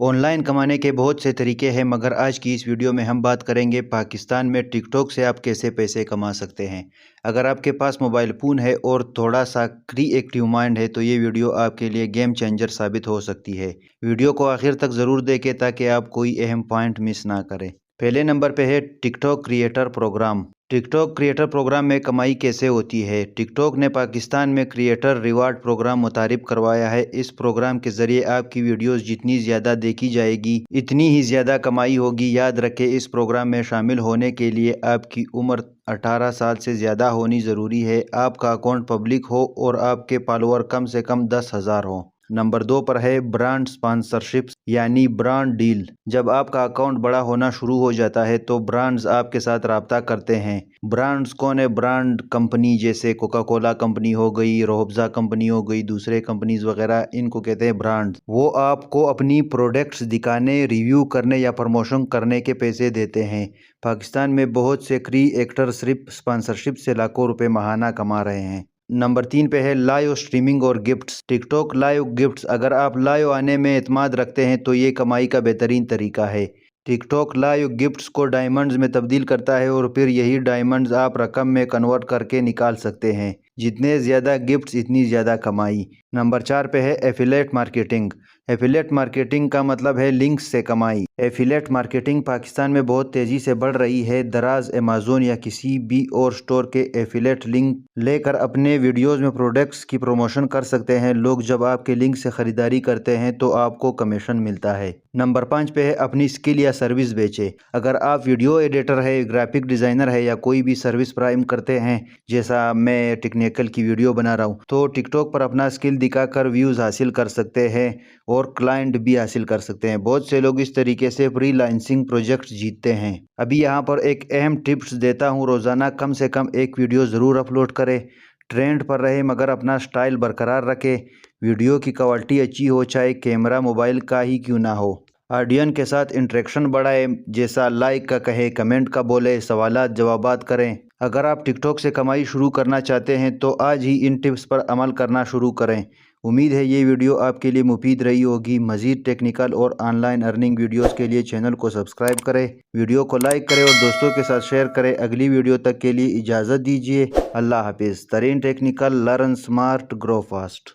Online कमाने के बहुत से तरीके हैं, मगर आज की इस वीडियो में हम बात करेंगे पाकिस्तान में टिकटॉक से आप कैसे पैसे कमा सकते हैं। अगर आपके पास मोबाइल फ़ोन है और थोड़ा सा क्रिएटिव माइंड है तो ये वीडियो आपके लिए गेम चेंजर साबित हो सकती है। वीडियो को आखिर तक ज़रूर देखें ताकि आप कोई अहम पॉइंट मिस ना करें। पहले नंबर पे है TikTok creator programme. TikTok creator programme में कमाई कैसे होती है। टिकटॉक ने पाकिस्तान में क्रिएटर रिवार्ड प्रोग्राम मुतारिफ करवाया है। इस प्रोग्राम के ज़रिए आपकी वीडियोस जितनी ज़्यादा देखी जाएगी इतनी ही ज़्यादा कमाई होगी। याद रखें, इस प्रोग्राम में शामिल होने के लिए आपकी उम्र 18 साल से ज़्यादा होनी ज़रूरी है, आपका अकाउंट पब्लिक हो और आपके फॉलोअर कम से कम 10,000 हो। नंबर 2 पर है ब्रांड स्पॉन्सरशिप्स यानी ब्रांड डील। जब आपका अकाउंट बड़ा होना शुरू हो जाता है तो ब्रांड्स आपके साथ राब्ता करते हैं। ब्रांड्स कौन है? ब्रांड कंपनी जैसे कोका कोला कंपनी हो गई, रोहब्जा कंपनी हो गई, दूसरे कंपनीज वगैरह, इनको कहते हैं ब्रांड्स। वो आपको अपनी प्रोडक्ट्स दिखाने, रिव्यू करने या प्रमोशन करने के पैसे देते हैं। पाकिस्तान में बहुत से क्रिएटर सिर्फ स्पॉन्सरशिप से लाखों रुपए माहाना कमा रहे हैं। नंबर 3 पे है लाइव स्ट्रीमिंग और गिफ्ट्स। TikTok live gifts. अगर आप लाइव आने में एतमाद रखते हैं तो ये कमाई का बेहतरीन तरीका है। टिकटॉक लाइव गिफ्ट्स को डायमंड्स में तब्दील करता है और फिर यही डायमंड्स आप रकम में कन्वर्ट करके निकाल सकते हैं। जितने ज़्यादा गिफ्ट्स इतनी ज़्यादा कमाई। नंबर 4 पे है एफिलेट मार्केटिंग। एफिलेट मार्केटिंग का मतलब है लिंक्स से कमाई। एफिलेट मार्केटिंग पाकिस्तान में बहुत तेज़ी से बढ़ रही है। दराज, अमेज़न या किसी भी और स्टोर के एफिलेट लिंक लेकर अपने वीडियोस में प्रोडक्ट्स की प्रमोशन कर सकते हैं। लोग जब आपके लिंक से ख़रीदारी करते हैं तो आपको कमीशन मिलता है। नंबर 5 पे है अपनी स्किल या सर्विस बेचे। अगर आप वीडियो एडिटर है, ग्राफिक डिज़ाइनर है या कोई भी सर्विस प्राइम करते हैं, जैसा मैं टेक्निकल की वीडियो बना रहा हूँ, तो टिकटॉक पर अपना स्किल दिखाकर व्यूज़ हासिल कर सकते हैं और क्लाइंट भी हासिल कर सकते हैं। बहुत से लोग इस तरीके से फ्रीलांसिंग प्रोजेक्ट्स जीतते हैं। अभी यहाँ पर एक अहम टिप्स देता हूँ, रोज़ाना कम से कम एक वीडियो ज़रूर अपलोड करें। ट्रेंड पर रहे मगर अपना स्टाइल बरकरार रखें। वीडियो की क्वालिटी अच्छी हो, चाहे कैमरा मोबाइल का ही क्यों ना हो। ऑडियंस के साथ इंटरेक्शन बढ़ाए, जैसा लाइक का कहे, कमेंट का बोले, सवालात जवाबात करें। अगर आप टिकटॉक से कमाई शुरू करना चाहते हैं तो आज ही इन टिप्स पर अमल करना शुरू करें। उम्मीद है ये वीडियो आपके लिए मुफीद रही होगी। मज़ीद टेक्निकल और ऑनलाइन अर्निंग वीडियोस के लिए चैनल को सब्सक्राइब करें, वीडियो को लाइक करें और दोस्तों के साथ शेयर करें। अगली वीडियो तक के लिए इजाज़त दीजिए। अल्लाह हाफिज़। तरीन technical, learn smart, grow fast.